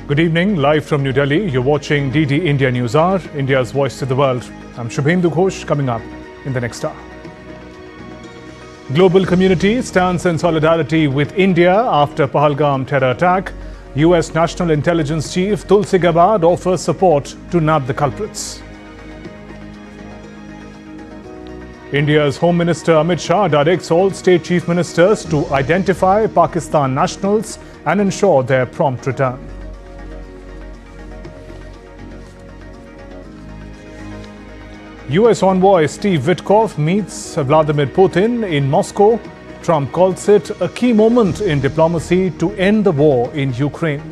Good evening, live from New Delhi. You're watching DD India Newshour, India's voice to the world. I'm Shubhendu Ghosh, coming up in the next hour. Global community stands in solidarity with India after Pahalgam terror attack. US National Intelligence Chief Tulsi Gabbard offers support to nab the culprits. India's Home Minister Amit Shah directs all state chief ministers to identify Pakistan nationals and ensure their prompt return. US envoy Steve Vitkov meets Vladimir Putin in Moscow. Trump calls it a key moment in diplomacy to end the war in Ukraine.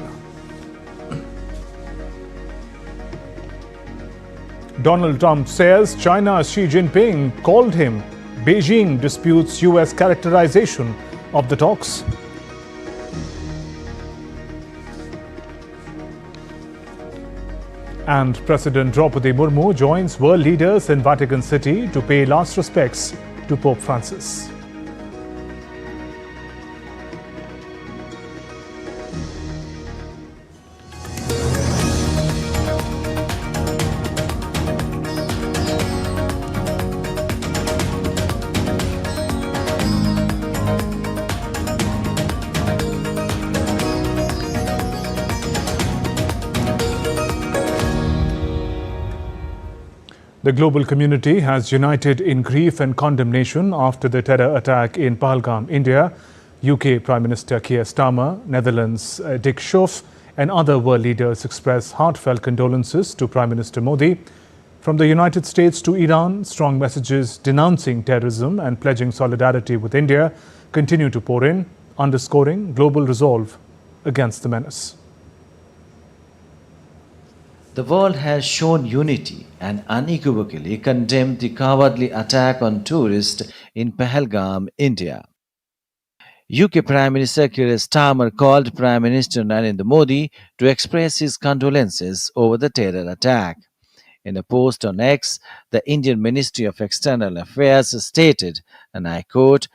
Donald Trump says China's Xi Jinping called him. Beijing disputes US characterization of the talks. And President Droupadi Murmu joins world leaders in Vatican City to pay last respects to Pope Francis. The global community has united in grief and condemnation after the terror attack in Pahalgam, India. UK Prime Minister Keir Starmer, Netherlands Dick Schoof and other world leaders express heartfelt condolences to Prime Minister Modi. From the United States to Iran, strong messages denouncing terrorism and pledging solidarity with India continue to pour in, underscoring global resolve against the menace. The world has shown unity and unequivocally condemned the cowardly attack on tourists in Pahalgam, India. UK Prime Minister Keir Starmer called Prime Minister Narendra Modi to express his condolences over the terror attack. In a post on X, the Indian Ministry of External Affairs stated, and I quote,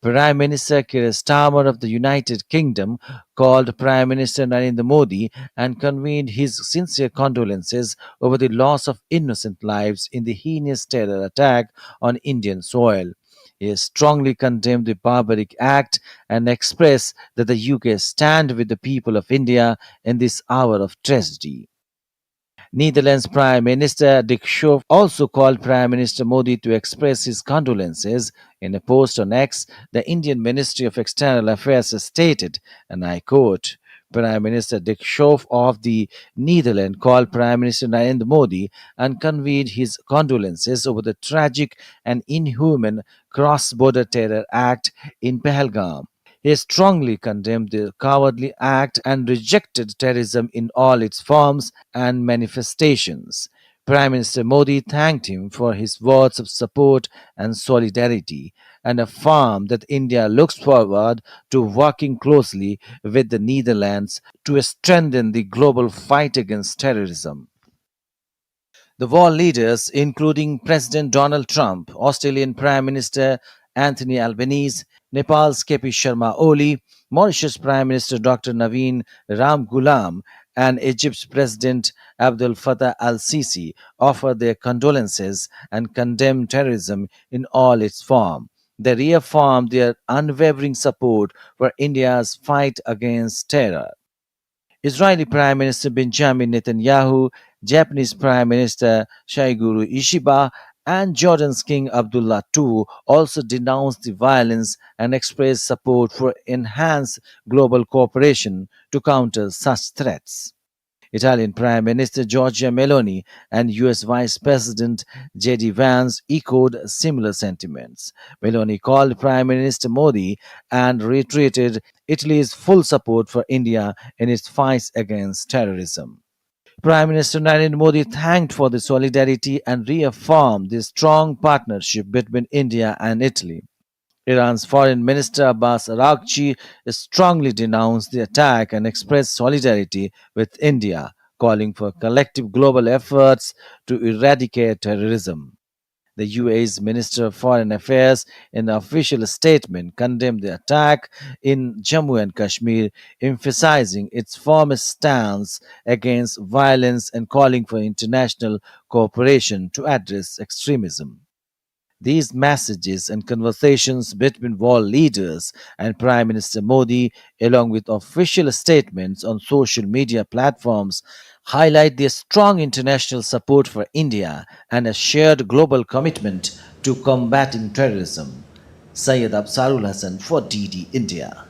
Prime Minister Keir Starmer of the United Kingdom called Prime Minister Narendra Modi and conveyed his sincere condolences over the loss of innocent lives in the heinous terror attack on Indian soil. He has strongly condemned the barbaric act and expressed that the UK stand with the people of India in this hour of tragedy. Netherlands Prime Minister Dick Schoof also called Prime Minister Modi to express his condolences. In a post on X, the Indian Ministry of External Affairs stated, and I quote, Prime Minister Dick Schoof of the Netherlands called Prime Minister Narendra Modi and conveyed his condolences over the tragic and inhuman cross-border terror act in Pahalgam. He strongly condemned the cowardly act and rejected terrorism in all its forms and manifestations. Prime Minister Modi thanked him for his words of support and solidarity and affirmed that India looks forward to working closely with the Netherlands to strengthen the global fight against terrorism. The world leaders, including President Donald Trump, Australian Prime Minister Anthony Albanese, Nepal's KP Sharma Oli, Mauritius Prime Minister Dr. Naveen Ramgoolam, and Egypt's President Abdel Fattah al-Sisi offer their condolences and condemn terrorism in all its form. They reaffirm their unwavering support for India's fight against terror. Israeli Prime Minister Benjamin Netanyahu, Japanese Prime Minister Shigeru Ishiba, and Jordan's King Abdullah II also denounced the violence and expressed support for enhanced global cooperation to counter such threats. Italian Prime Minister Giorgia Meloni and US Vice President J.D. Vance echoed similar sentiments. Meloni called Prime Minister Modi and reiterated Italy's full support for India in its fight against terrorism. Prime Minister Narendra Modi thanked for the solidarity and reaffirmed the strong partnership between India and Italy. Iran's Foreign Minister Abbas Araghchi strongly denounced the attack and expressed solidarity with India, calling for collective global efforts to eradicate terrorism. The UAE's Minister of Foreign Affairs, in an official statement, condemned the attack in Jammu and Kashmir, emphasizing its firm stance against violence and calling for international cooperation to address extremism. These messages and conversations between world leaders and Prime Minister Modi, along with official statements on social media platforms, highlight their strong international support for India and a shared global commitment to combating terrorism. Syed Absarul Hassan for DD India.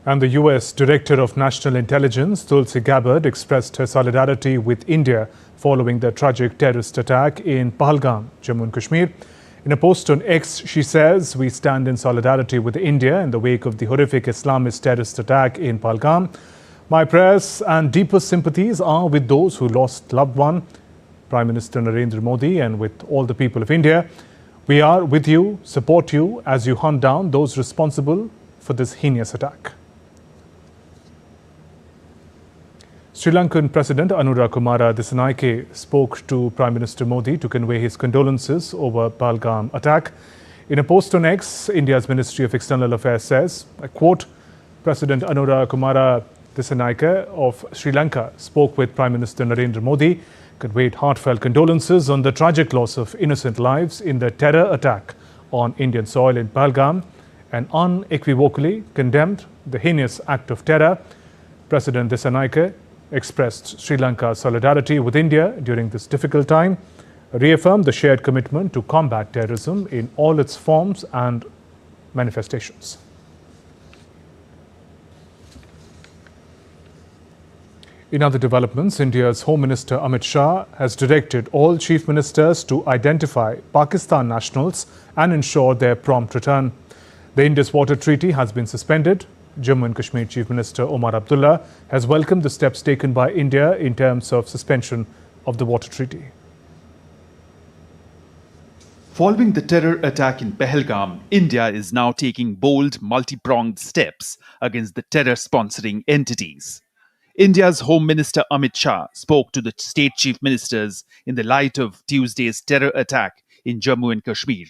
And the US Director of National Intelligence, Tulsi Gabbard, expressed her solidarity with India following the tragic terrorist attack in Pahalgam, Jammu and Kashmir. In a post on X, she says, "We stand in solidarity with India in the wake of the horrific Islamist terrorist attack in Pahalgam. My prayers and deepest sympathies are with those who lost loved one, Prime Minister Narendra Modi, and with all the people of India. We are with you, support you as you hunt down those responsible for this heinous attack." Sri Lankan President Anura Kumara Dissanayake spoke to Prime Minister Modi to convey his condolences over Pahalgam attack. In a post on X, India's Ministry of External Affairs says, I quote, President Anura Kumara Dissanayake of Sri Lanka spoke with Prime Minister Narendra Modi, conveyed heartfelt condolences on the tragic loss of innocent lives in the terror attack on Indian soil in Pahalgam, and unequivocally condemned the heinous act of terror. President Dissanayake expressed Sri Lanka's solidarity with India during this difficult time, reaffirmed the shared commitment to combat terrorism in all its forms and manifestations. In other developments, India's Home Minister Amit Shah has directed all chief ministers to identify Pakistan nationals and ensure their prompt return. The Indus Water Treaty has been suspended. Jammu and Kashmir Chief Minister Omar Abdullah has welcomed the steps taken by India in terms of suspension of the water treaty. Following the terror attack in Pahalgam, India is now taking bold, multi-pronged steps against the terror-sponsoring entities. India's Home Minister Amit Shah spoke to the state chief ministers in the light of Tuesday's terror attack in Jammu and Kashmir.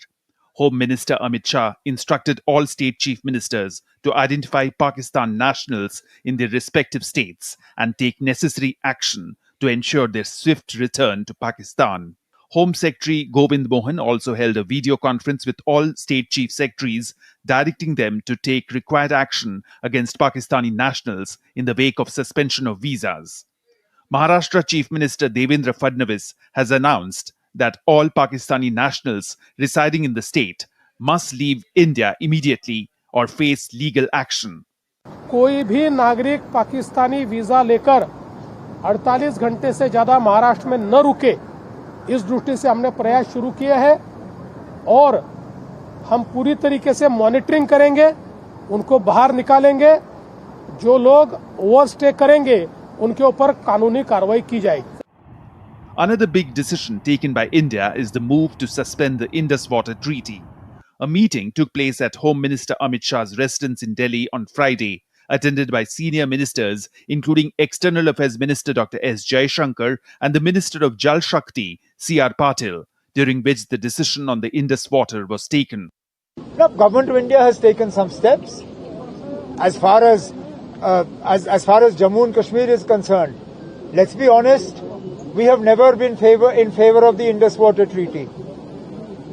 Home Minister Amit Shah instructed all state chief ministers to identify Pakistan nationals in their respective states and take necessary action to ensure their swift return to Pakistan. Home Secretary Govind Mohan also held a video conference with all state chief secretaries, directing them to take required action against Pakistani nationals in the wake of suspension of visas. Maharashtra Chief Minister Devendra Fadnavis has announced that all Pakistani nationals residing in the state must leave India immediately or face legal action. कोई भी नागरिक Pakistani visa लेकर 48 घंटे से ज्यादा महाराष्ट्र में न रुके, इस दृष्टि से हमने प्रयास शुरू किए हैं और हम पूरी तरीके से मॉनिटरिंग करेंगे, उनको बाहर निकालेंगे, जो लोग ओवरस्टे करेंगे उनके ऊपर कानूनी कार्रवाई की जाएगी. Another big decision taken by India is the move to suspend the Indus Water Treaty. A meeting took place at Home Minister Amit Shah's residence in Delhi on Friday, attended by senior ministers including External Affairs Minister Dr. S. Jaishankar and the Minister of Jal Shakti, C.R. Patil, during which the decision on the Indus water was taken. Now, Government of India has taken some steps as far as Jammu and Kashmir is concerned. Let's be honest, we have never been in favor of the Indus Water Treaty.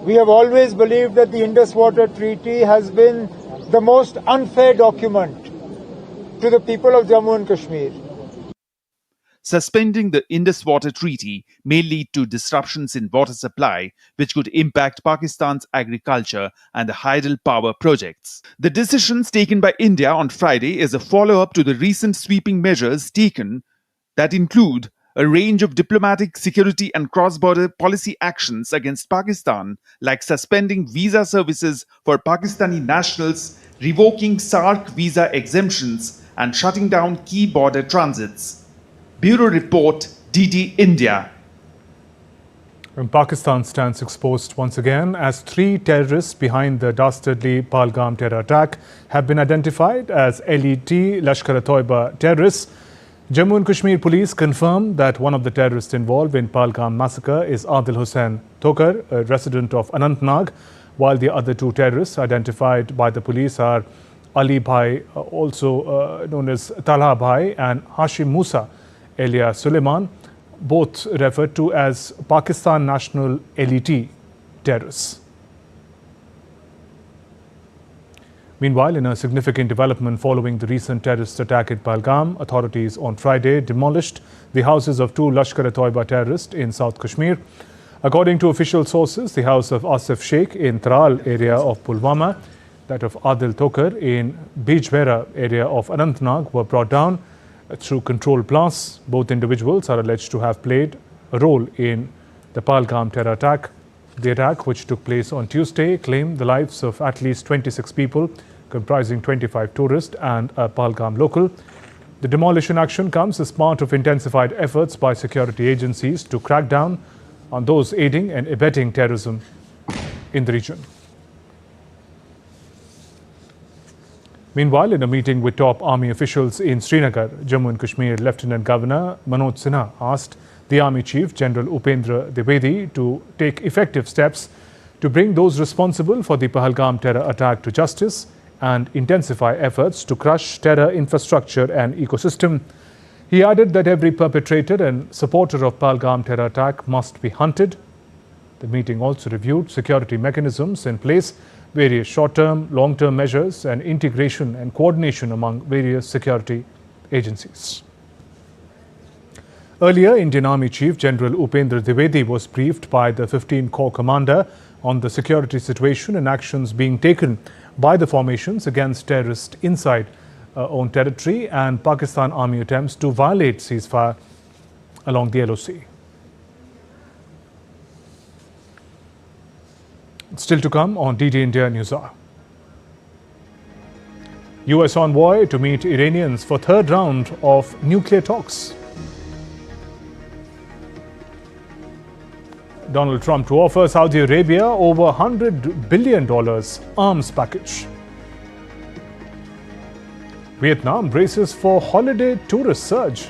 We have always believed that the Indus Water Treaty has been the most unfair document to the people of Jammu and Kashmir. Suspending the Indus Water Treaty may lead to disruptions in water supply, which could impact Pakistan's agriculture and the hydropower projects. The decisions taken by India on Friday is a follow-up to the recent sweeping measures taken that include a range of diplomatic, security and cross-border policy actions against Pakistan, like suspending visa services for Pakistani nationals, revoking SAARC visa exemptions, and shutting down key border transits. Bureau Report, DD India. And Pakistan stands exposed once again as 3 terrorists behind the dastardly Pahalgam terror attack have been identified as LET Lashkar-e-Toiba terrorists. Jammu and Kashmir police confirmed that one of the terrorists involved in Pahalgam massacre is Adil Hussain Thokar, a resident of Anantnag, while the other two terrorists identified by the police are Ali Bhai, also known as Talha Bhai, and Hashim Musa alias Suleiman, both referred to as Pakistan National LET terrorists. Meanwhile, in a significant development following the recent terrorist attack at Pahalgam, authorities on Friday demolished the houses of two Lashkar-e-Toiba terrorists in South Kashmir. According to official sources, the house of Asif Sheikh in Tral area of Pulwama, that of Adil Thokar in Bijbehra area of Anantnag were brought down through controlled blasts. Both individuals are alleged to have played a role in the Pahalgam terror attack. The attack, which took place on Tuesday, claimed the lives of at least 26 people, comprising 25 tourists and a Pahalgam local. The demolition action comes as part of intensified efforts by security agencies to crack down on those aiding and abetting terrorism in the region. Meanwhile, in a meeting with top army officials in Srinagar, Jammu and Kashmir Lieutenant Governor Manoj Sinha asked the Army Chief General Upendra Dwivedi to take effective steps to bring those responsible for the Pahalgam terror attack to justice and intensify efforts to crush terror infrastructure and ecosystem. He added that every perpetrator and supporter of Pahalgam terror attack must be hunted. The meeting also reviewed security mechanisms in place, various short-term, long-term measures, and integration and coordination among various security agencies. Earlier, Indian Army Chief General Upendra Dwivedi was briefed by the 15 Corps Commander on the security situation and actions being taken by the formations against terrorists inside own territory and Pakistan Army attempts to violate ceasefire along the LOC. Still to come on DD India Newshour. US envoy to meet Iranians for third round of nuclear talks. Donald Trump to offer Saudi Arabia over $100 billion arms package. Vietnam braces for holiday tourist surge.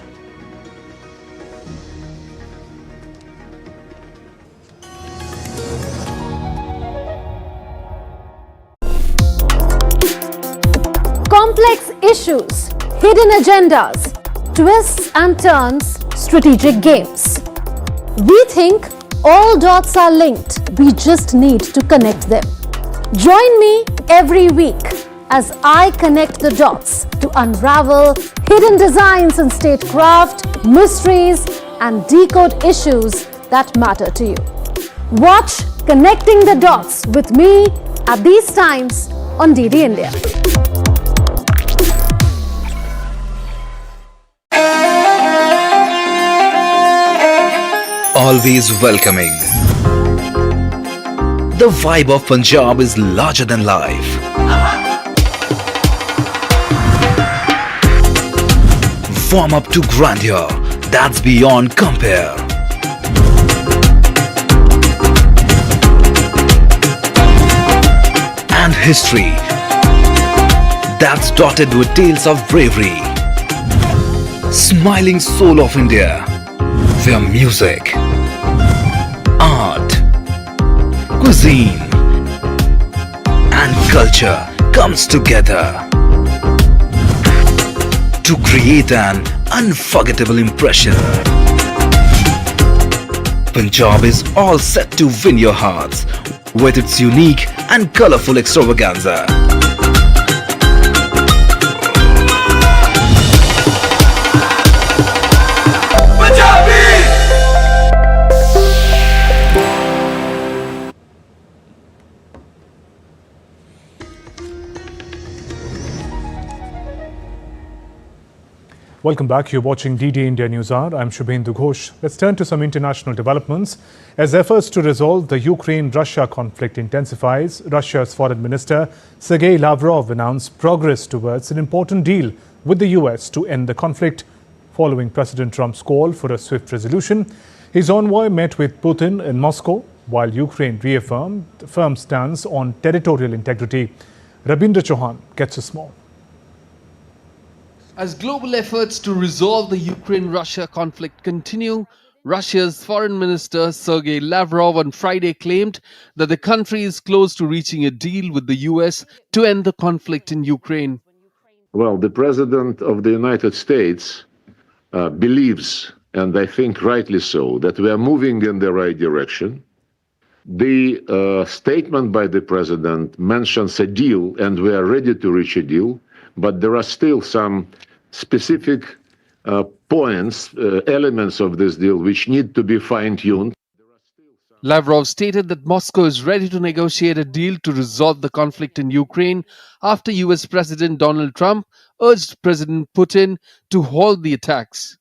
Complex issues, hidden agendas, twists and turns, strategic games. We think all dots are linked. We just need to connect them. Join me every week as I connect the dots to unravel hidden designs in statecraft, mysteries, and decode issues that matter to you. Watch Connecting the Dots with me at these times on DD India. Always welcoming. The vibe of Punjab is larger than life. Warm up to grandeur that's beyond compare. And history that's dotted with tales of bravery. Smiling soul of India, where music, art, cuisine and culture comes together to create an unforgettable impression. Punjab is all set to win your hearts with its unique and colorful extravaganza. Welcome back. You're watching DD India Newshour. I'm Shubhendu Ghosh. Let's turn to some international developments. As efforts to resolve the Ukraine-Russia conflict intensifies, Russia's Foreign Minister Sergei Lavrov announced progress towards an important deal with the US to end the conflict. Following President Trump's call for a swift resolution, his envoy met with Putin in Moscow, while Ukraine reaffirmed a firm stance on territorial integrity. Rabindra Chauhan gets us more. As global efforts to resolve the Ukraine-Russia conflict continue, Russia's Foreign Minister Sergei Lavrov on Friday claimed that the country is close to reaching a deal with the US to end the conflict in Ukraine. Well, the President of the United States believes, and I think rightly so, that we are moving in the right direction. The statement by the President mentions a deal, and we are ready to reach a deal, but there are still some specific points, elements of this deal which need to be fine-tuned. Lavrov stated that Moscow is ready to negotiate a deal to resolve the conflict in Ukraine after US President Donald Trump urged President Putin to halt the attacks.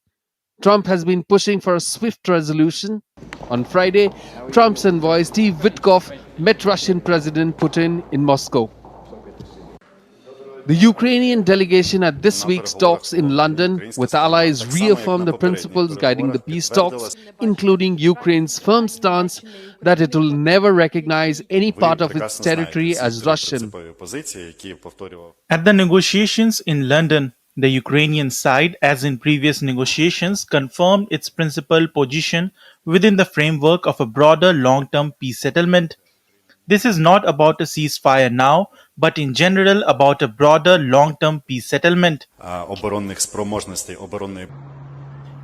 Trump has been pushing for a swift resolution. On Friday, Trump's envoy Steve Vitkov met Russian President Putin in Moscow. The Ukrainian delegation at this week's talks in London with allies reaffirmed the principles guiding the peace talks, including Ukraine's firm stance that it will never recognize any part of its territory as Russian. At the negotiations in London, the Ukrainian side, as in previous negotiations, confirmed its principal position within the framework of a broader long-term peace settlement. This is not about a ceasefire now, but in general about a broader long-term peace settlement.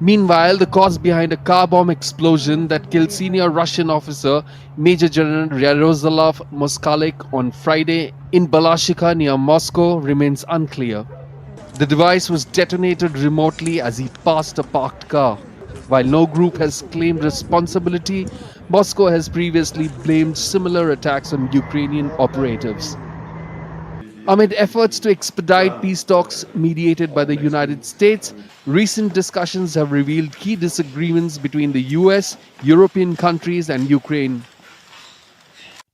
Meanwhile, the cause behind a car bomb explosion that killed senior Russian officer Major General Yaroslav Moskalik on Friday in Balashikha near Moscow remains unclear. The device was detonated remotely as he passed a parked car. While no group has claimed responsibility, Moscow has previously blamed similar attacks on Ukrainian operatives. Amid efforts to expedite peace talks mediated by the United States, recent discussions have revealed key disagreements between the US, European countries, and Ukraine.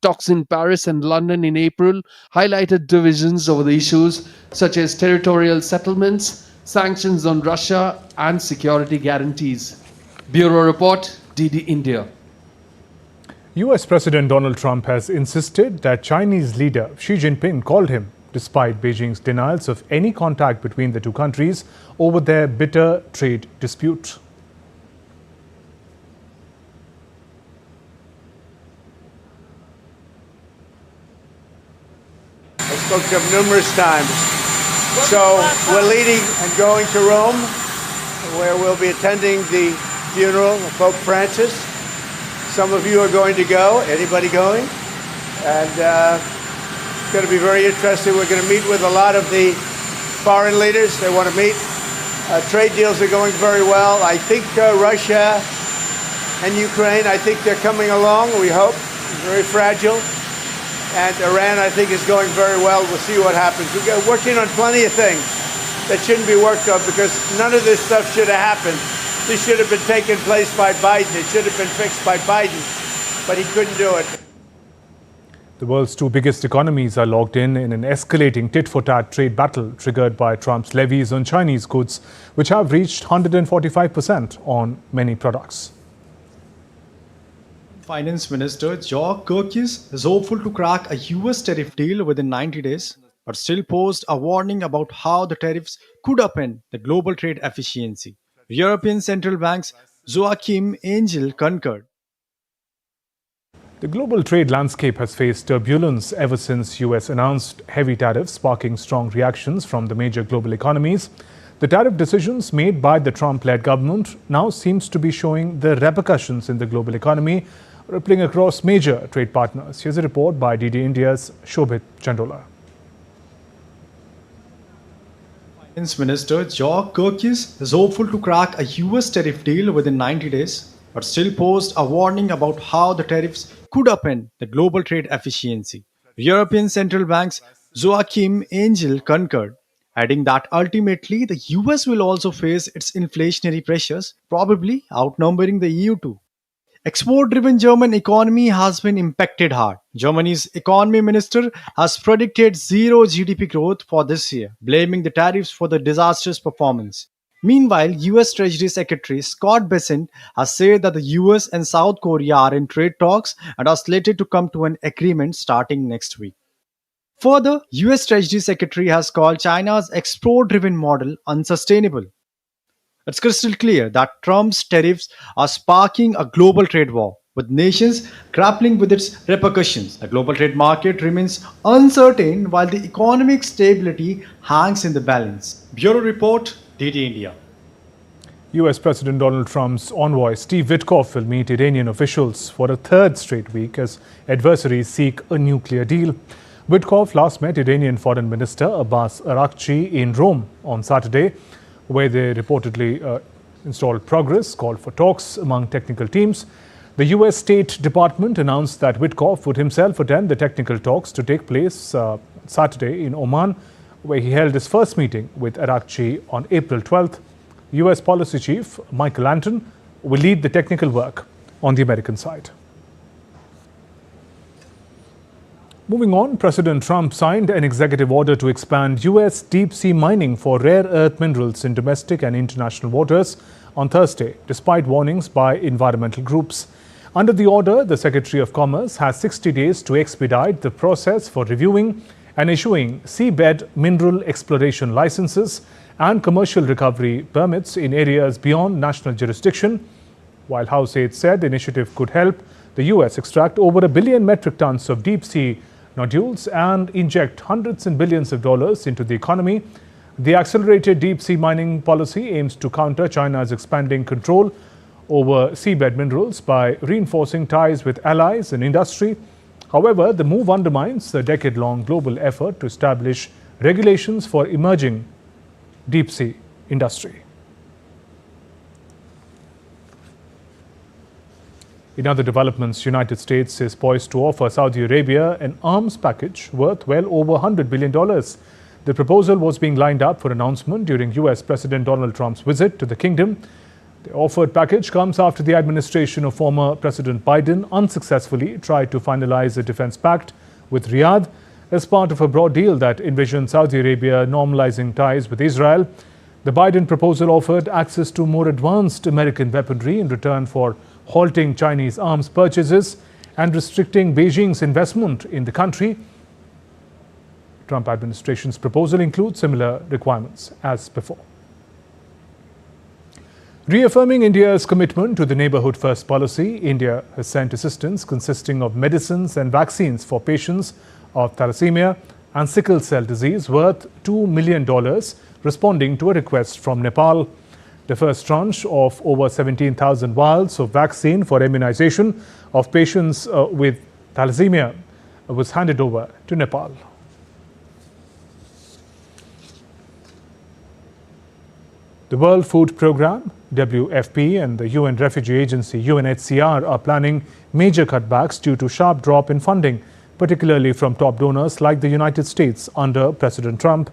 Talks in Paris and London in April highlighted divisions over the issues such as territorial settlements, sanctions on Russia, and security guarantees. Bureau Report, DD India. US President Donald Trump has insisted that Chinese leader Xi Jinping called him, despite Beijing's denials of any contact between the two countries over their bitter trade dispute. I spoke to him numerous times. So we're leaving and going to Rome, where we'll be attending the funeral of Pope Francis. Some of you are going to go. Anybody going? And it's going to be very interesting. We're going to meet with a lot of the foreign leaders. They want to meet. Trade deals are going very well. I think Russia and Ukraine, I think they're coming along, we hope. Very fragile. And Iran, I think, is going very well. We'll see what happens. We're working on plenty of things that shouldn't be worked on because none of this stuff should have happened. This should have been taken place by Biden. It should have been fixed by Biden, but he couldn't do it. The world's two biggest economies are locked in an escalating tit-for-tat trade battle triggered by Trump's levies on Chinese goods, which have reached 145% on many products. Finance Minister Joe Kirkis is hopeful to crack a US tariff deal within 90 days, but still posed a warning about how the tariffs could upend the global trade efficiency. European Central Bank's Joachim Angel concurred. The global trade landscape has faced turbulence ever since US announced heavy tariffs, sparking strong reactions from the major global economies. The tariff decisions made by the Trump-led government now seems to be showing the repercussions in the global economy, rippling across major trade partners. Here's a report by DD India's Shobhit Chandola. Finance Minister Joe Kirkis is hopeful to crack a US tariff deal within 90 days, but still posed a warning about how the tariffs could upend the global trade efficiency. European Central Bank's Joachim Angel concurred, adding that ultimately the US will also face its inflationary pressures, probably outnumbering the EU too. Export-driven German economy has been impacted hard. Germany's economy minister has predicted zero GDP growth for this year, blaming the tariffs for the disastrous performance. Meanwhile, US Treasury Secretary Scott Bessent has said that the US and South Korea are in trade talks and are slated to come to an agreement starting next week. Further, US Treasury Secretary has called China's export-driven model unsustainable. It's crystal clear that Trump's tariffs are sparking a global trade war, with nations grappling with its repercussions. The global trade market remains uncertain while the economic stability hangs in the balance. Bureau Report, DD India. US President Donald Trump's envoy Steve Vitkov will meet Iranian officials for a third straight week as adversaries seek a nuclear deal. Vitkov last met Iranian Foreign Minister Abbas Araghchi in Rome on Saturday, where they reportedly installed progress, called for talks among technical teams. The US State Department announced that Vitkov would himself attend the technical talks to take place Saturday in Oman, where he held his first meeting with Araghchi on April 12th. US Policy Chief Michael Anton will lead the technical work on the American side. Moving on, President Trump signed an executive order to expand US deep-sea mining for rare earth minerals in domestic and international waters on Thursday, despite warnings by environmental groups. Under the order, the Secretary of Commerce has 60 days to expedite the process for reviewing and issuing seabed mineral exploration licenses and commercial recovery permits in areas beyond national jurisdiction. While House aides said the initiative could help the US extract over 1 billion metric tons of deep-sea nodules and inject hundreds and billions of dollars into the economy, the accelerated deep-sea mining policy aims to counter China's expanding control over seabed minerals by reinforcing ties with allies in industry. However, the move undermines the decade-long global effort to establish regulations for emerging deep-sea industry. In other developments, United States is poised to offer Saudi Arabia an arms package worth well over $100 billion. The proposal was being lined up for announcement during US President Donald Trump's visit to the kingdom. The offered package comes after the administration of former President Biden unsuccessfully tried to finalize a defense pact with Riyadh as part of a broad deal that envisioned Saudi Arabia normalizing ties with Israel. The Biden proposal offered access to more advanced American weaponry in return for halting Chinese arms purchases and restricting Beijing's investment in the country. Trump administration's proposal includes similar requirements as before. Reaffirming India's commitment to the Neighbourhood First policy, India has sent assistance consisting of medicines and vaccines for patients of thalassemia and sickle cell disease worth $2 million, responding to a request from Nepal. The first tranche of over 17,000 vials of vaccine for immunization of patients with thalassemia was handed over to Nepal. The World Food Programme, WFP, and the UN Refugee Agency, UNHCR, are planning major cutbacks due to sharp drop in funding, particularly from top donors like the United States under President Trump.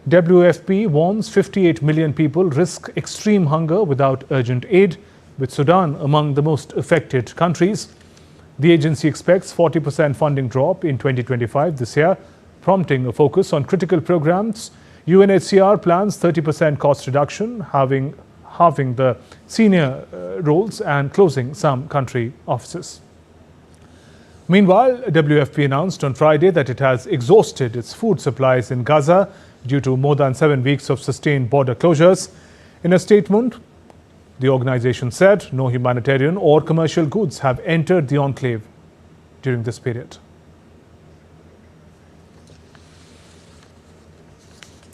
WFP warns 58 million people risk extreme hunger without urgent aid, with Sudan among the most affected countries. The agency expects 40% funding drop in 2025 this year, prompting a focus on critical programs. UNHCR plans 30% cost reduction, halving the senior roles and closing some country offices. Meanwhile, WFP announced on Friday that it has exhausted its food supplies in Gaza due to more than 7 weeks of sustained border closures. In a statement, the organization said no humanitarian or commercial goods have entered the enclave during this period.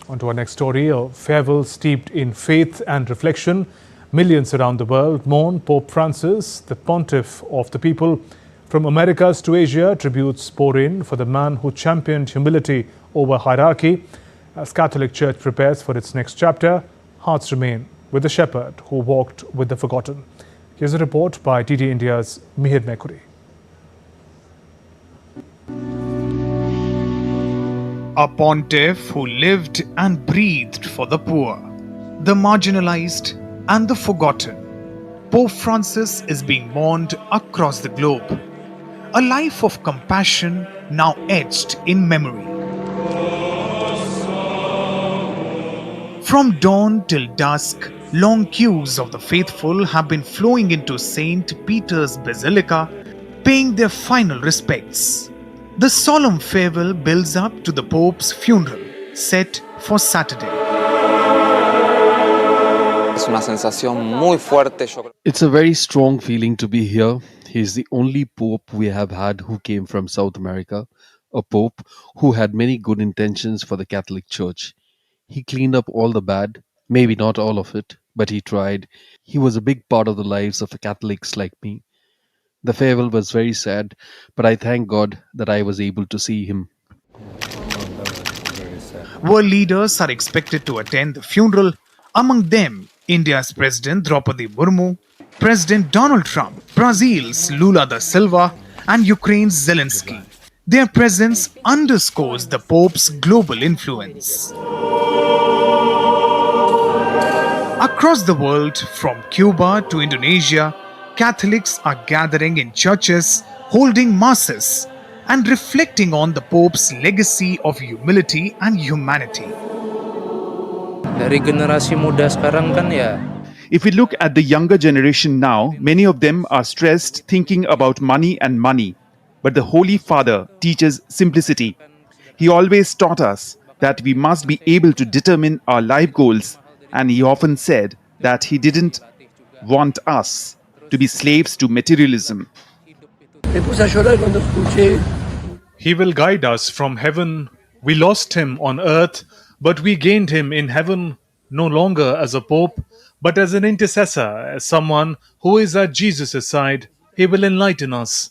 On to our next story, a farewell steeped in faith and reflection. Millions around the world mourn Pope Francis, the pontiff of the people. From Americas to Asia, tributes pour in for the man who championed humility over hierarchy. As Catholic Church prepares for its next chapter, hearts remain with the shepherd who walked with the forgotten. Here's a report by DD India's Mihir Mekuri. A pontiff who lived and breathed for the poor, the marginalized and the forgotten. Pope Francis is being mourned across the globe. A life of compassion now etched in memory. From dawn till dusk, long queues of the faithful have been flowing into St. Peter's Basilica, paying their final respects. The solemn farewell builds up to the Pope's funeral, set for Saturday. It's a very strong feeling to be here. He's the only Pope we have had who came from South America, a Pope who had many good intentions for the Catholic Church. He cleaned up all the bad, maybe not all of it, but he tried. He was a big part of the lives of Catholics like me. The farewell was very sad, but I thank God that I was able to see him. World leaders are expected to attend the funeral, among them India's President Droupadi Murmu, President Donald Trump, Brazil's Lula da Silva, and Ukraine's Zelensky. Their presence underscores the Pope's global influence. Across the world, from Cuba to Indonesia, Catholics are gathering in churches, holding masses, and reflecting on the Pope's legacy of humility and humanity. If we look at the younger generation now, many of them are stressed thinking about money and money. But the Holy Father teaches simplicity. He always taught us that we must be able to determine our life goals, and he often said that he didn't want us to be slaves to materialism. He will guide us from heaven. We lost him on earth, but we gained him in heaven, no longer as a pope, but as an intercessor, as someone who is at Jesus' side. He will enlighten us.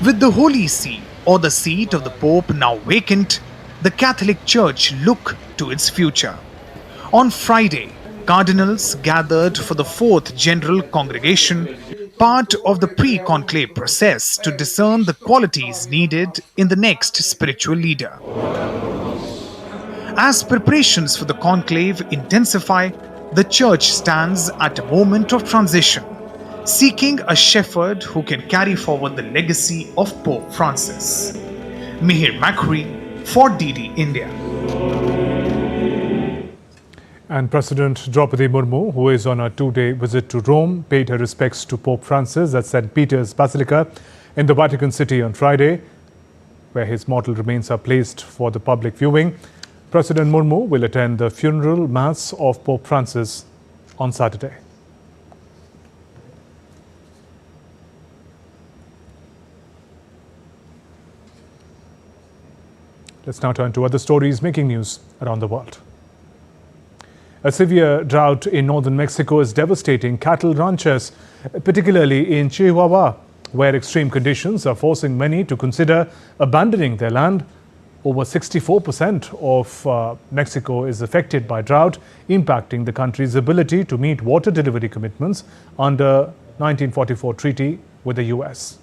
With the Holy See, or the seat of the Pope, now vacant, the Catholic Church look to its future. On Friday, cardinals gathered for the 4th General Congregation, part of the pre-conclave process to discern the qualities needed in the next spiritual leader. As preparations for the conclave intensify, the Church stands at a moment of transition, seeking a shepherd who can carry forward the legacy of Pope Francis. Mihir Makri for DD India. And President Droupadi Murmu, who is on a 2-day visit to Rome, paid her respects to Pope Francis at St. Peter's Basilica in the Vatican City on Friday, where his mortal remains are placed for the public viewing. President Murmu will attend the funeral mass of Pope Francis on Saturday. Let's now turn to other stories making news around the world. A severe drought in northern Mexico is devastating cattle ranchers, particularly in Chihuahua, where extreme conditions are forcing many to consider abandoning their land. Over 64% of Mexico is affected by drought, impacting the country's ability to meet water delivery commitments under 1944 treaty with the US.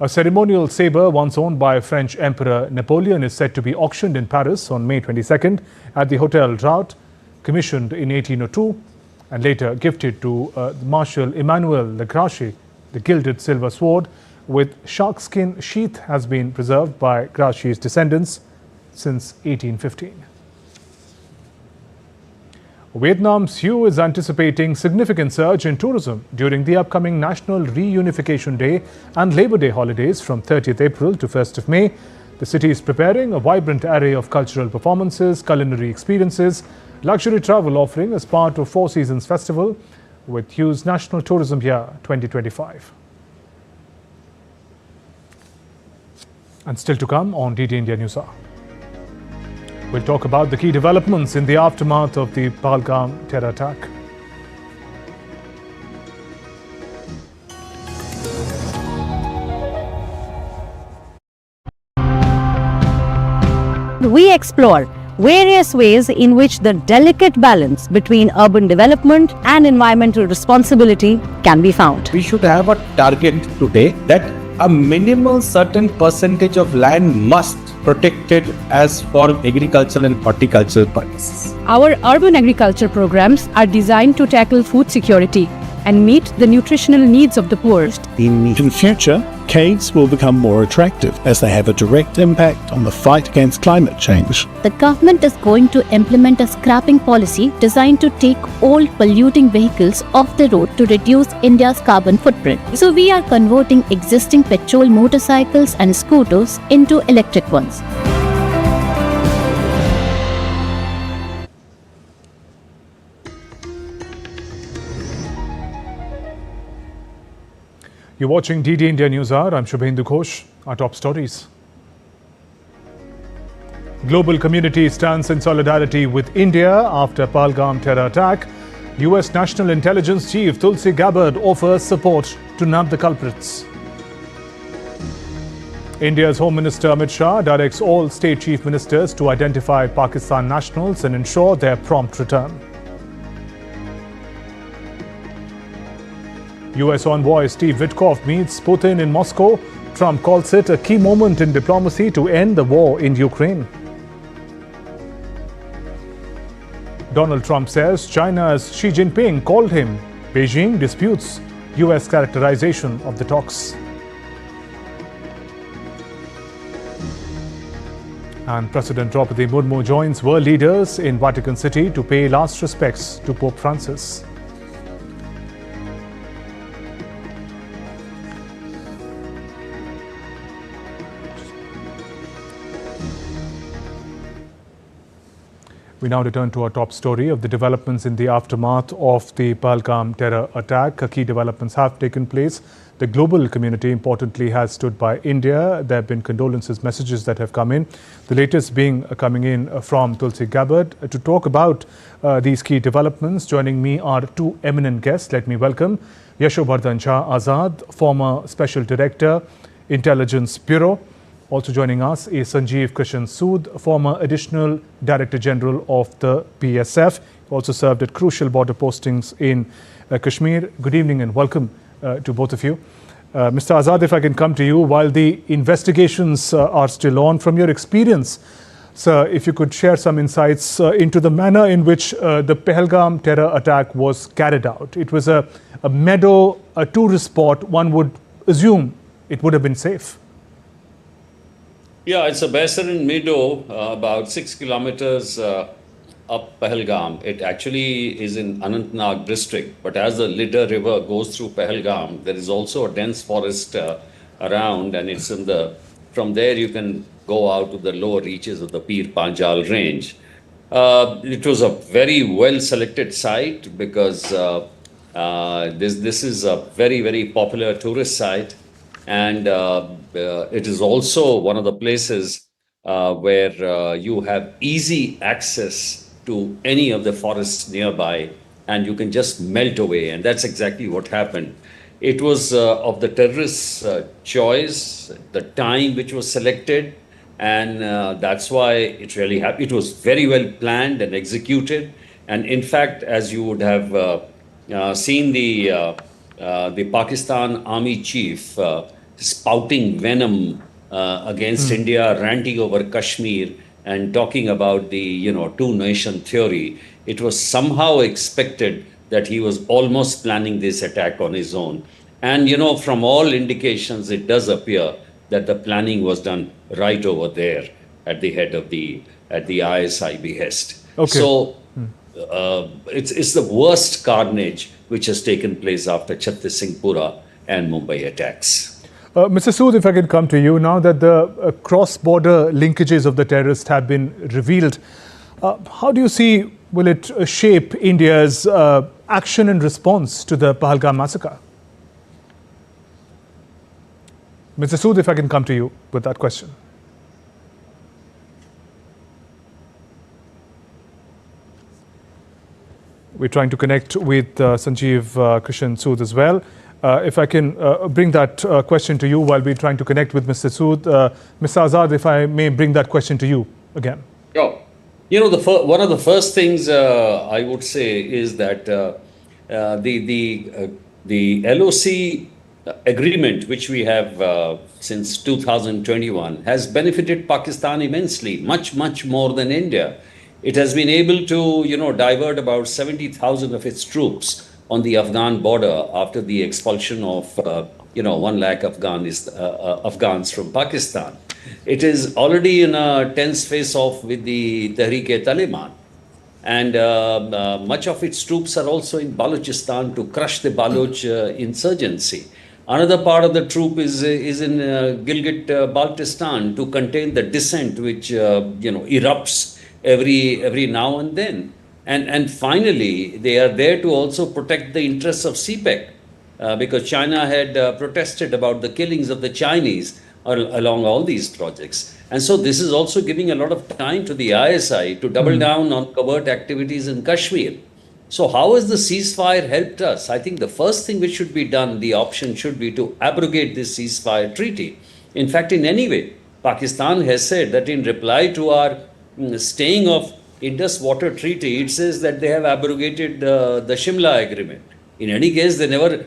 A ceremonial saber once owned by French Emperor Napoleon is set to be auctioned in Paris on May 22nd at the Hotel Drought, commissioned in 1802 and later gifted to Marshal Emmanuel Le Grouchy. The gilded silver sword with sharkskin sheath has been preserved by Grouchy's descendants since 1815. Vietnam's Hue is anticipating significant surge in tourism during the upcoming National Reunification Day and Labor Day holidays from 30th April to 1st of May. The city is preparing a vibrant array of cultural performances, culinary experiences, luxury travel offering as part of Four Seasons Festival with Hue's National Tourism Year 2025. And still to come on DD India Newshour. We'll talk about the key developments in the aftermath of the Pahalgam terror attack. We explore various ways in which the delicate balance between urban development and environmental responsibility can be found. We should have a target today that a minimal certain percentage of land must protected as for agricultural and horticultural purposes. Our urban agriculture programs are designed to tackle food security and meet the nutritional needs of the poorest. In future, caves will become more attractive as they have a direct impact on the fight against climate change. The government is going to implement a scrapping policy designed to take old polluting vehicles off the road to reduce India's carbon footprint. So we are converting existing petrol motorcycles and scooters into electric ones. You're watching DD India Newshour. I'm Shubhendu Ghosh. Our top stories. Global community stands in solidarity with India after Pahalgam terror attack. US National Intelligence Chief Tulsi Gabbard offers support to nab the culprits. India's Home Minister Amit Shah directs all state chief ministers to identify Pakistan nationals and ensure their prompt return. US envoy Steve Vitkov meets Putin in Moscow. Trump calls it a key moment in diplomacy to end the war in Ukraine. Donald Trump says China's Xi Jinping called him. Beijing disputes US characterization of the talks. And President Droupadi Murmu joins world leaders in Vatican City to pay last respects to Pope Francis. We now return to our top story of the developments in the aftermath of the Pahalgam terror attack. Key developments have taken place. The global community, importantly, has stood by India. There have been condolences messages that have come in. The latest being coming in from Tulsi Gabbard. To talk about these key developments, joining me are two eminent guests. Let me welcome Yashobardhan Shah Azad, former Special Director, Intelligence Bureau. Also joining us is Sanjeev Krishan Sood, former Additional Director General of the BSF. He also served at crucial border postings in Kashmir. Good evening and welcome to both of you. Mr. Azad, if I can come to you, while the investigations are still on, from your experience, sir, if you could share some insights into the manner in which the Pahalgam terror attack was carried out. It was a meadow, a tourist spot. One would assume it would have been safe. Yeah, it's a Baisaran meadow, about 6 kilometers up Pahalgam. It actually is in Anantnag district, but as the Lidar River goes through Pahalgam, there is also a dense forest around, and it's in the, from there you can go out to the lower reaches of the Pir Panjal range. It was a very well selected site because this is a very, very popular tourist site. And it is also one of the places where you have easy access to any of the forests nearby, and you can just melt away. And that's exactly what happened. It was of the terrorists' choice, the time which was selected, and that's why it really happened. It was very well planned and executed. And in fact, as you would have seen the Pakistan Army chief spouting venom against India, ranting over Kashmir and talking about the two-nation theory. It was somehow expected that he was almost planning this attack on his own. And from all indications, it does appear that the planning was done right over there at the head of at the ISI behest. Okay. So it's the worst carnage which has taken place after Chhattis Singhpura and Mumbai attacks. Mr. Sood, if I can come to you, now that the cross-border linkages of the terrorists have been revealed, how do you see, will it shape India's action and response to the Pahalgam massacre? Mr. Sood, if I can come to you with that question. We're trying to connect with Sanjeev Krishan Sood as well. If I can bring that question to you while we're trying to connect with Mr. Sood. Mr. Azad, if I may bring that question to you again. Sure. One of the first things I would say is that the LOC agreement, which we have since 2021, has benefited Pakistan immensely, much, much more than India. It has been able to, divert about 70,000 of its troops on the Afghan border after the expulsion of 1 lakh Afghans from Pakistan. It is already in a tense face-off with the Tehreek-e-Taliban. And much of its troops are also in Balochistan to crush the Baloch insurgency. Another part of the troop is in Gilgit-Baltistan to contain the dissent, which erupts every now and then. And finally, they are there to also protect the interests of CPEC, because China had protested about the killings of the Chinese along all these projects. And so this is also giving a lot of time to the ISI to double down on covert activities in Kashmir. So how has the ceasefire helped us? I think the first thing which should be done, the option should be to abrogate this ceasefire treaty. In fact, in any way, Pakistan has said that in reply to our staying of Indus Water Treaty, it says that they have abrogated the Shimla Agreement. In any case, they never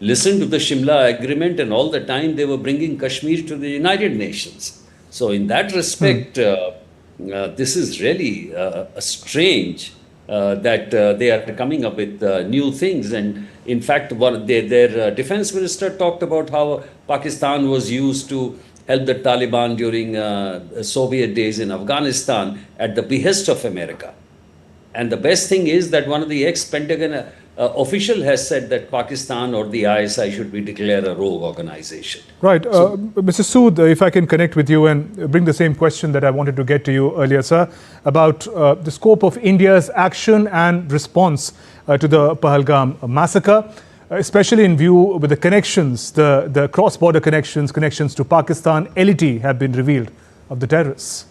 listened to the Shimla Agreement, and all the time they were bringing Kashmir to the United Nations. So in that respect, this is really strange that they are coming up with new things. And in fact, their defense minister talked about how Pakistan was used to help the Taliban during Soviet days in Afghanistan at the behest of America. And the best thing is that one of the ex-Pentagon official has said that Pakistan or the ISI should be declared a rogue organization. Right. Mr. Sood, if I can connect with you and bring the same question that I wanted to get to you earlier, sir, about the scope of India's action and response to the Pahalgam massacre, especially in view with the connections, the cross-border connections to Pakistan, LET have been revealed of the terrorists.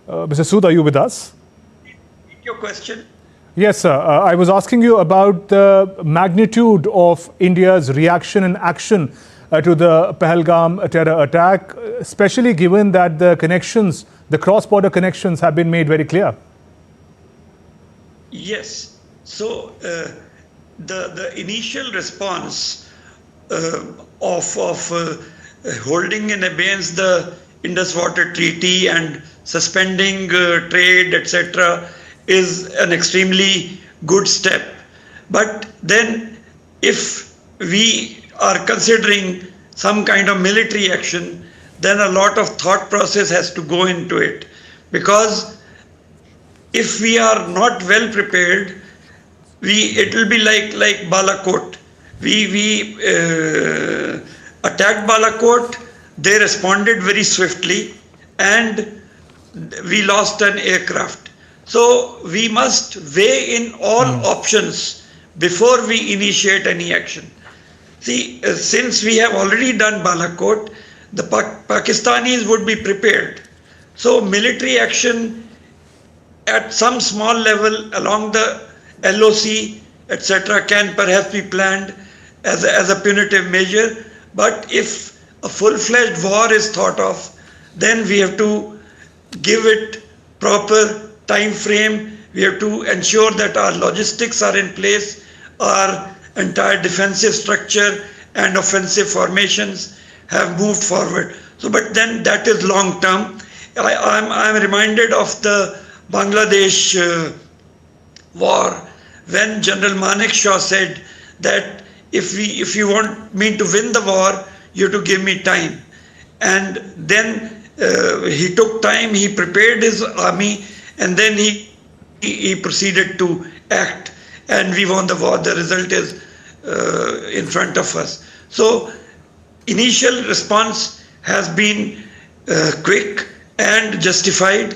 Mr. Sood, are you with us? Your question? Yes, sir. I was asking you about the magnitude of India's reaction and action to the Pahalgam terror attack, especially given that the connections, the cross-border connections have been made very clear. Yes. So the initial response of holding in abeyance the Indus Water Treaty and suspending trade, etc., is an extremely good step. But then if we are considering some kind of military action, then a lot of thought process has to go into it. Because if we are not well prepared, it will be like Balakot. We attacked Balakot, they responded very swiftly, and we lost an aircraft. So we must weigh in all options before we initiate any action. See, since we have already done Balakot, the Pakistanis would be prepared. So military action at some small level along the LOC, etc., can perhaps be planned as a punitive measure. But if a full-fledged war is thought of, then we have to give it proper time frame. We have to ensure that our logistics are in place, our entire defensive structure and offensive formations have moved forward. So, but then that is long term. I'm reminded of the Bangladesh war, when General Manek Shah said that if you want me to win the war, you have to give me time. And then he took time, he prepared his army, and then he proceeded to act, and we won the war. The result is in front of us. So initial response has been quick and justified.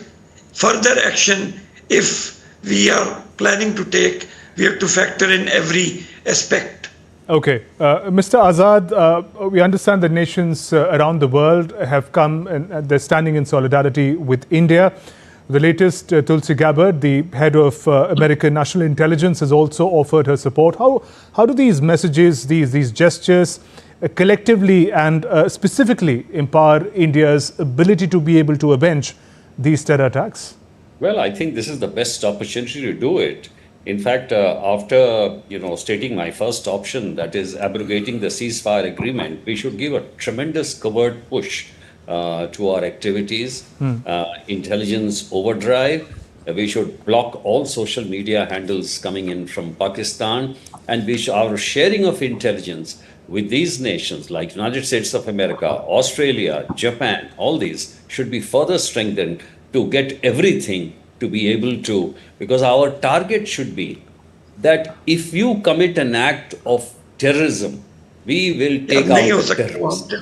Further action, if we are planning to take, we have to factor in every aspect. Okay. Mr. Azad, we understand that nations around the world have come and they're standing in solidarity with India. The latest, Tulsi Gabbard, the head of American National Intelligence, has also offered her support. How do these messages, these gestures, collectively and specifically empower India's ability to be able to avenge these terror attacks? Well, I think this is the best opportunity to do it. In fact, after stating my first option, that is abrogating the ceasefire agreement, we should give a tremendous covert push to our activities, intelligence overdrive, We should block all social media handles coming in from Pakistan, and our sharing of intelligence with these nations like United States of America, Australia, Japan, all these should be further strengthened to get everything to be able to, because our target should be that if you commit an act of terrorism, we will take out the terrorists.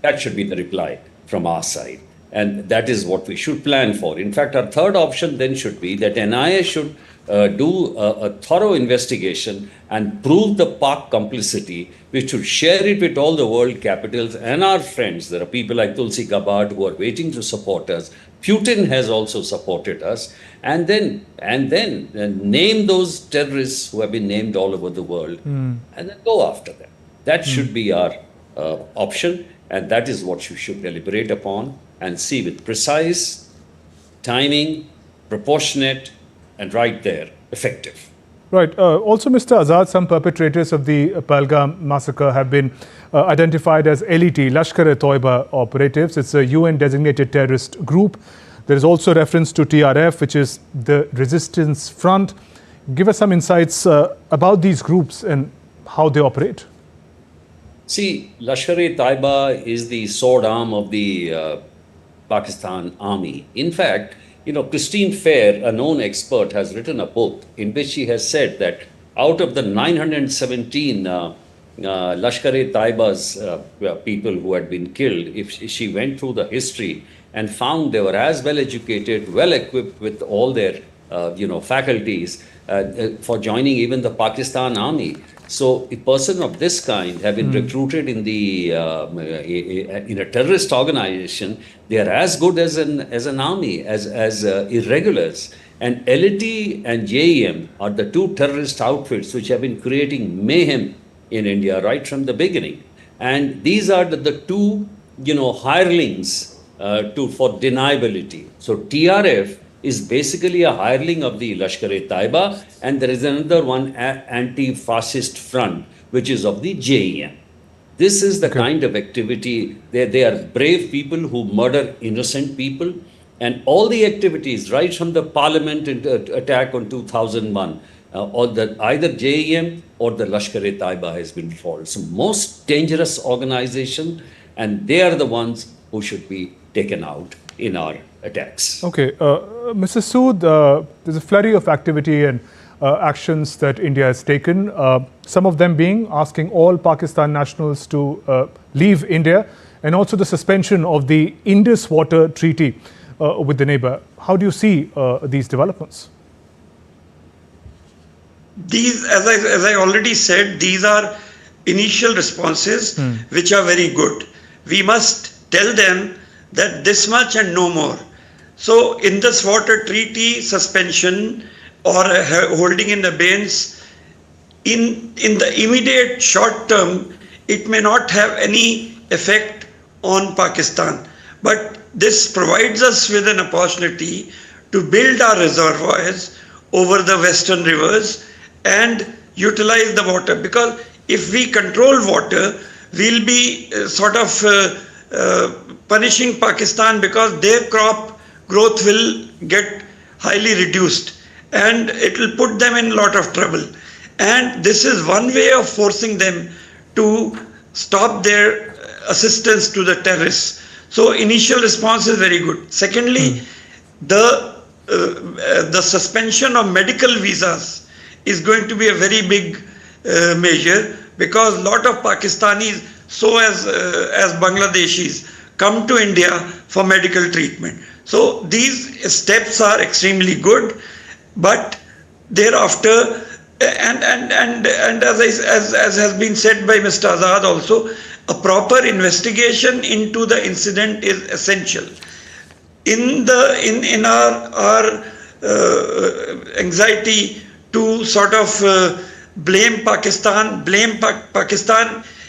That should be the reply from our side. And that is what we should plan for. In fact, our third option then should be that NIA should do a thorough investigation and prove the Pak complicity. We should share it with all the world capitals and our friends. There are people like Tulsi Gabbard who are waiting to support us. Putin has also supported us. And then name those terrorists who have been named all over the world and then go after them. That should be our option. And that is what you should deliberate upon and see with precise timing, proportionate, and right there, effective. Right. Also, Mr. Azad, some perpetrators of the Pahalgam massacre have been identified as LET, Lashkar-e-Toiba operatives. It's a UN-designated terrorist group. There is also reference to TRF, which is the Resistance Front. Give us some insights about these groups and how they operate. See, Lashkar-e-Taiba is the sword arm of the Pakistan army. In fact, Christine Fair, a known expert, has written a book in which she has said that out of the 917 Lashkar-e-Taiba's people who had been killed, if she went through the history and found they were as well educated, well equipped with all their faculties for joining even the Pakistan army. So a person of this kind have been recruited in in a terrorist organization. They are as good as an army, as irregulars. And LET and JEM are the two terrorist outfits which have been creating mayhem in India right from the beginning. And these are the two hirelings for deniability. So TRF is basically a hireling of the Lashkar-e-Taiba, and there is another one, anti-fascist front, which is of the JEM. This is the kind of activity. They are brave people who murder innocent people, and all the activities, right from the parliament attack on 2001, either JEM or the Lashkar-e-Taiba has been involved. So most dangerous organization, and they are the ones who should be taken out in our attacks. Okay, Mr. Sood, there's a flurry of activity and actions that India has taken, some of them being asking all Pakistan nationals to leave India, and also the suspension of the Indus Water Treaty with the neighbor. How do you see these developments? These, as I already said, these are initial responses which are very good. We must tell them that this much and no more. So Indus Water Treaty suspension or holding in abeyance, in the immediate short term, it may not have any effect on Pakistan. But this provides us with an opportunity to build our reservoirs over the western rivers and utilize the water. Because if we control water, we'll be punishing Pakistan, because their crop growth will get highly reduced and it will put them in a lot of trouble. And this is one way of forcing them to stop their assistance to the terrorists. So initial response is very good. Secondly, the suspension of medical visas is going to be a very big measure, because a lot of Pakistanis, so as Bangladeshis, come to India for medical treatment. So these steps are extremely good, but thereafter, and as has been said by Mr. Azad also, a proper investigation into the incident is essential. In our anxiety to blame Pakistan,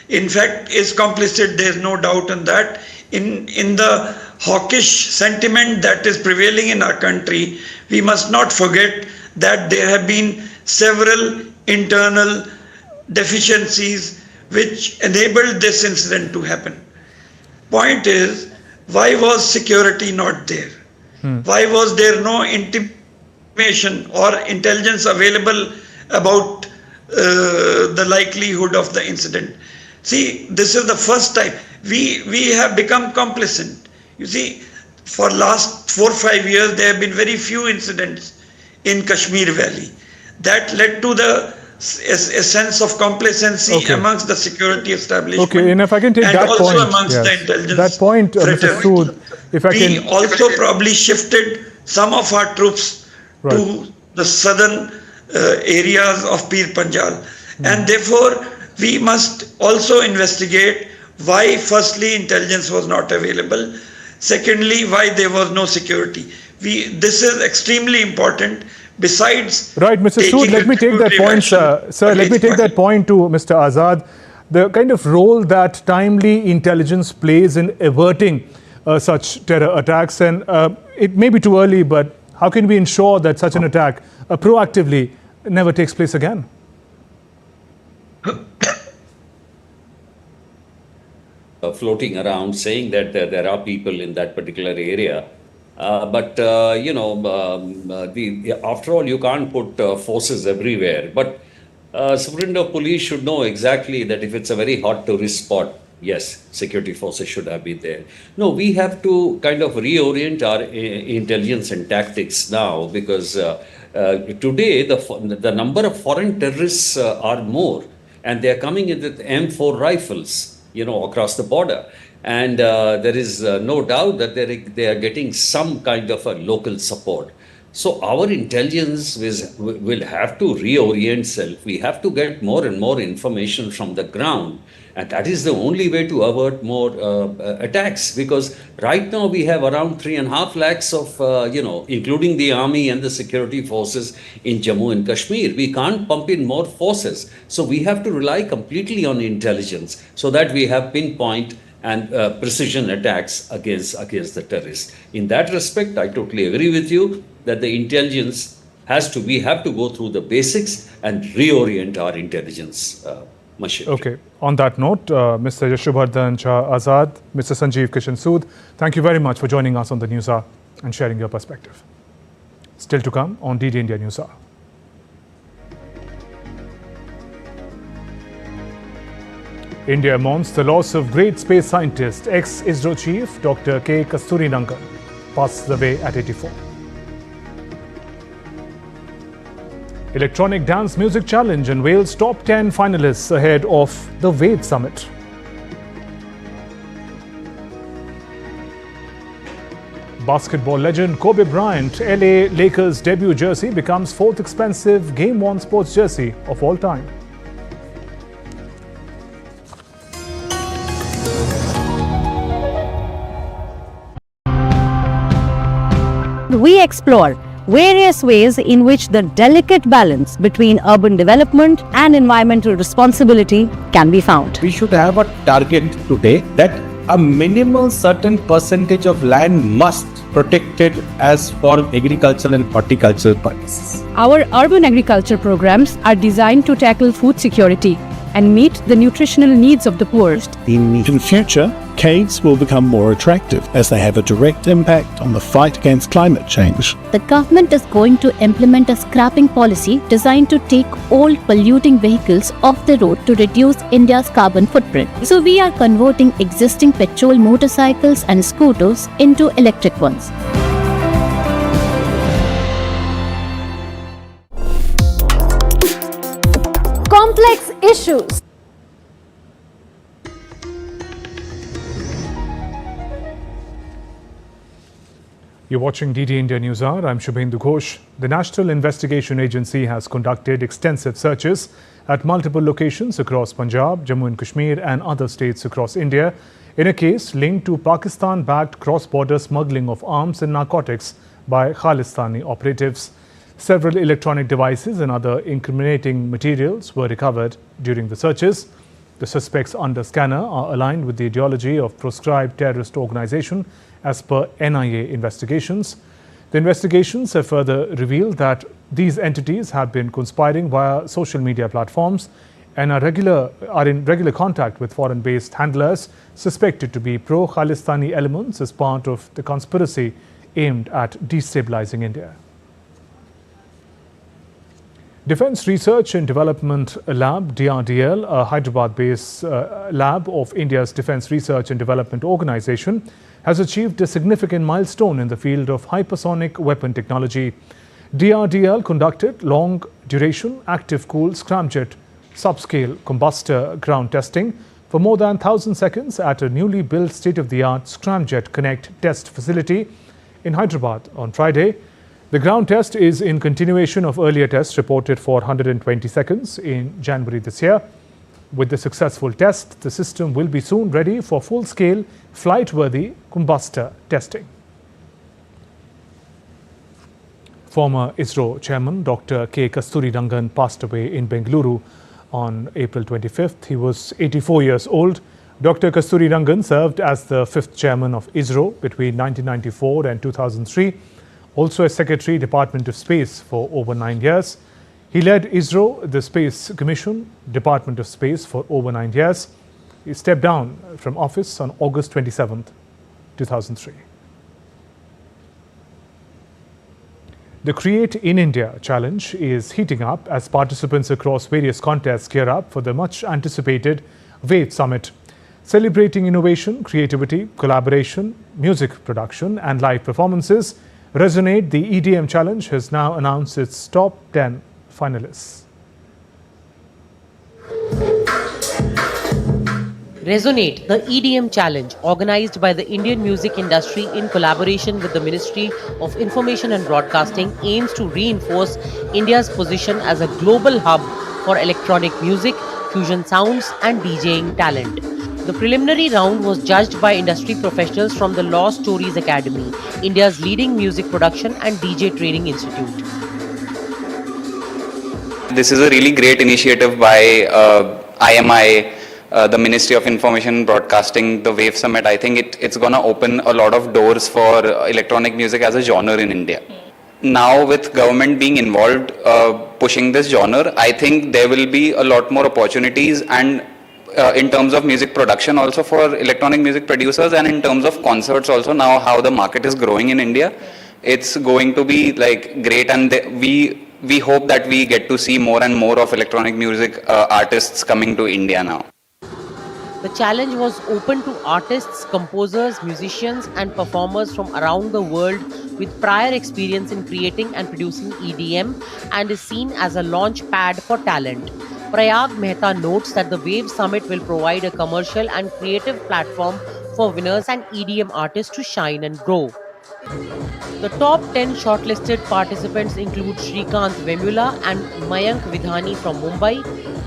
in fact, is complicit. There is no doubt on that. In the hawkish sentiment that is prevailing in our country, we must not forget that there have been several internal deficiencies which enabled this incident to happen. Point is, why was security not there? Why was there no information or intelligence available about the likelihood of the incident. See, this is the first time we have become complacent. You see, for last 4 or 5 years, there have been very few incidents in Kashmir Valley. That led to a sense of complacency amongst the security establishment. Okay, and if I can take and that also point, amongst the intelligence that point, Mr. Sood, if I can... We also probably shifted some of our troops to the southern areas of Pir Panjal. And therefore, we must also investigate why, firstly, intelligence was not available. Secondly, why there was no security. This is extremely important. Besides, right, Mr. Sood, let me take that point, sir. Let me take that point to Mr. Azad. The kind of role that timely intelligence plays in averting such terror attacks, and it may be too early, but how can we ensure that such an attack proactively never takes place again? Floating around saying that there are people in that particular area. But after all, you can't put forces everywhere. But Superintendent of Police should know exactly that if it's a very hot tourist spot, yes, security forces should have been there. No, we have to kind of reorient our intelligence and tactics now, because today the number of foreign terrorists are more, and they are coming in with M4 rifles, across the border. And there is no doubt that they are getting some kind of a local support. So our intelligence will have to reorient itself. We have to get more and more information from the ground. And that is the only way to avert more attacks. Because right now we have around 3.5 lakhs of, including the army and the security forces in Jammu and Kashmir. We can't pump in more forces. So we have to rely completely on intelligence so that we have pinpoint and precision attacks against the terrorists. In that respect, I totally agree with you that the intelligence we have to go through the basics and reorient our intelligence machinery. Okay. On that note, Mr. Yashubhardhan Shah Azad, Mr. Sanjeev Kishan Sood, thank you very much for joining us on the News Hour and sharing your perspective. Still to come on DD India News Hour. India mourns the loss of great space scientist, ex-ISRO chief Dr. K. Kasturinangan, passes away at 84. Electronic Dance Music Challenge unveils top 10 finalists ahead of the Ved Summit. Basketball legend Kobe Bryant, LA Lakers debut jersey becomes 4th expensive game-worn sports jersey of all time. We explore various ways in which the delicate balance between urban development and environmental responsibility can be found. We should have a target today that a minimal certain percentage of land must protected as for agricultural and horticultural purposes. Our urban agriculture programs are designed to tackle food security and meet the nutritional needs of the poorest. In future, caves will become more attractive as they have a direct impact on the fight against climate change. The government is going to implement a scrapping policy designed to take all polluting vehicles off the road to reduce India's carbon footprint. So we are converting existing petrol motorcycles and scooters into electric ones. Complex issues. You're watching DD India News Hour. I'm Shubhendu Ghosh. The National Investigation Agency has conducted extensive searches at multiple locations across Punjab, Jammu and Kashmir and other states across India in a case linked to Pakistan-backed cross-border smuggling of arms and narcotics by Khalistani operatives. Several electronic devices and other incriminating materials were recovered during the searches. The suspects under scanner are aligned with the ideology of proscribed terrorist organization as per NIA investigations. The investigations have further revealed that these entities have been conspiring via social media platforms and are in regular contact with foreign-based handlers suspected to be pro-Khalistani elements as part of the conspiracy aimed at destabilizing India. Defence Research and Development Lab, DRDL, a Hyderabad-based lab of India's Defence Research and Development Organisation, has achieved a significant milestone in the field of hypersonic weapon technology. DRDL conducted long-duration active-cool scramjet subscale combustor ground testing for more than 1,000 seconds at a newly built state-of-the-art Scramjet Connect test facility in Hyderabad on Friday. The ground test is in continuation of earlier tests reported for 120 seconds in January this year. With the successful test, the system will be soon ready for full-scale, flight-worthy combustor testing. Former ISRO chairman Dr. K. Kasturirangan passed away in Bengaluru on April 25th. He was 84 years old. Dr. Kasturirangan served as the 5th chairman of ISRO between 1994 and 2003. Also as Secretary, Department of Space for over 9 years. He led ISRO, the Space Commission, Department of Space for over 9 years. He stepped down from office on August 27, 2003. The Create in India challenge is heating up as participants across various contests gear up for the much anticipated WAVE Summit. Celebrating innovation, creativity, collaboration, music production and live performances, Resonate, the EDM challenge, has now announced its top 10 finalists. Resonate, the EDM challenge, organized by the Indian music industry in collaboration with the Ministry of Information and Broadcasting, aims to reinforce India's position as a global hub for electronic music, fusion sounds and DJing talent. The preliminary round was judged by industry professionals from the Law Stories Academy, India's leading music production and DJ training institute. This is a really great initiative by IMI, the Ministry of Information and Broadcasting, the WAVE Summit. I think it's going to open a lot of doors for electronic music as a genre in India. Now with government being involved pushing this genre, I think there will be a lot more opportunities and in terms of music production also for electronic music producers, and in terms of concerts also. Now how the market is growing in India, it's going to be like great, and we hope that we get to see more and more of electronic music artists coming to India now. The challenge was open to artists, composers, musicians and performers from around the world with prior experience in creating and producing EDM, and is seen as a launch pad for talent. Prayag Mehta notes that the WAVE Summit will provide a commercial and creative platform for winners and EDM artists to shine and grow. The top 10 shortlisted participants include Shrikant Vemula and Mayank Vidhani from Mumbai,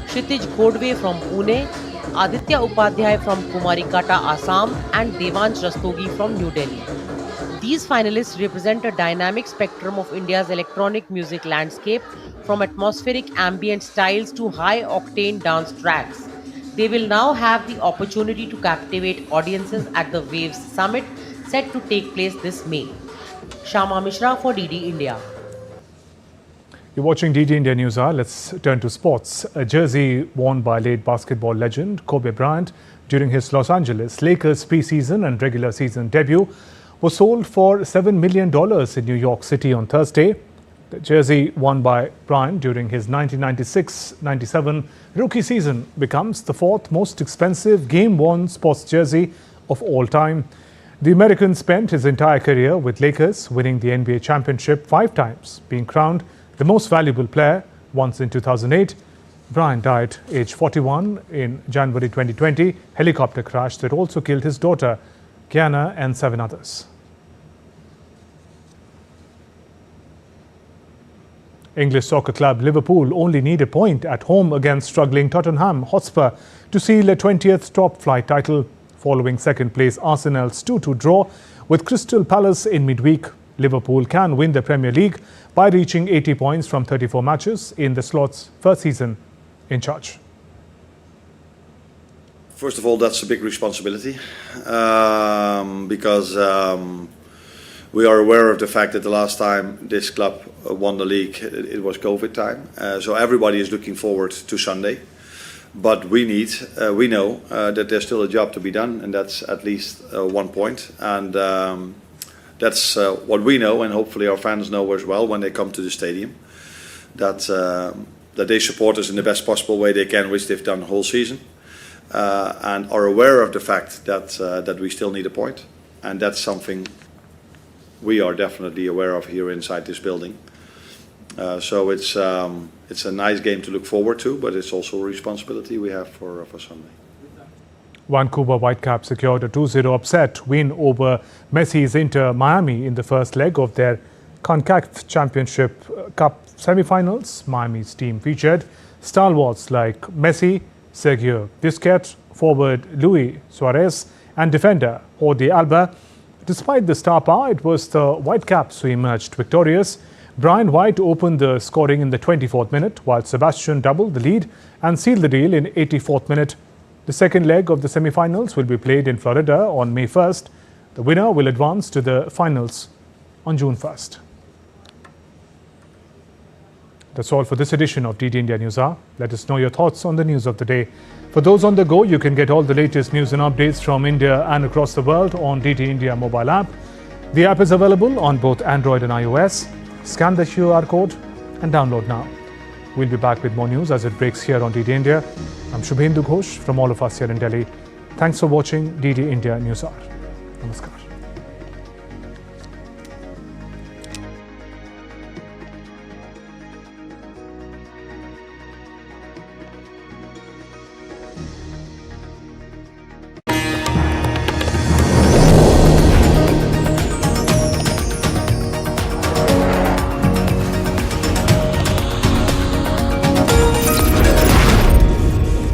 Kshitij Godwe from Pune, Aditya Upadhyay from Kumarikata, Assam and Devansh Rastogi from New Delhi. These finalists represent a dynamic spectrum of India's electronic music landscape, from atmospheric ambient styles to high-octane dance tracks. They will now have the opportunity to captivate audiences at the WAVE's Summit, set to take place this May. Shama Mishra for DD India. You're watching DD India Newshour. Let's turn to sports. A jersey worn by late basketball legend Kobe Bryant during his Los Angeles Lakers preseason and regular season debut was sold for $7 million in New York City on Thursday. The jersey worn by Bryant during his 1996-97 rookie season becomes the fourth most expensive game-worn sports jersey of all time. The American spent his entire career with Lakers, winning the NBA championship 5 times, being crowned the most valuable player once in 2008. Bryant died aged 41 in January 2020, helicopter crash that also killed his daughter, Kiana, and 7 others. English soccer club Liverpool only need a point at home against struggling Tottenham Hotspur to seal a 20th top-flight title. Following second-place Arsenal's 2-2 draw with Crystal Palace in midweek, Liverpool can win the Premier League by reaching 80 points from 34 matches in the Slot's first season in charge. First of all, that's a big responsibility because we are aware of the fact that the last time this club won the league, it was COVID time. So everybody is looking forward to Sunday. But we know that there's still a job to be done, and that's at least 1 point. And that's what we know, and hopefully our fans know as well when they come to the stadium. that they support us in the best possible way they can, which they've done the whole season, and are aware of the fact that we still need a point, and that's something we are definitely aware of here inside this building. So it's a nice game to look forward to, but it's also a responsibility we have for Sunday. Vancouver Whitecaps secured a 2-0 upset win over Messi's Inter Miami in the first leg of their CONCACAF Championship Cup semi-finals. Miami's team featured stalwarts like Messi, Sergio Busquets, forward Luis Suarez and defender Jordi Alba. Despite the star power, it was the Whitecaps who emerged victorious. Brian White opened the scoring in the 24th minute, while Sebastian doubled the lead and sealed the deal in 84th minute. The second leg of the semi-finals will be played in Florida on May 1st. The winner will advance to the finals on June 1st. That's all for this edition of DD India News Hour. Let us know your thoughts on the news of the day. For those on the go, you can get all the latest news and updates from India and across the world on DD India mobile app. The app is available on both Android and iOS. Scan the QR code and download now. We'll be back with more news as it breaks here on DD India. I'm Shubhendu Ghosh from all of us here in Delhi. Thanks for watching DD India News Hour. Namaskar.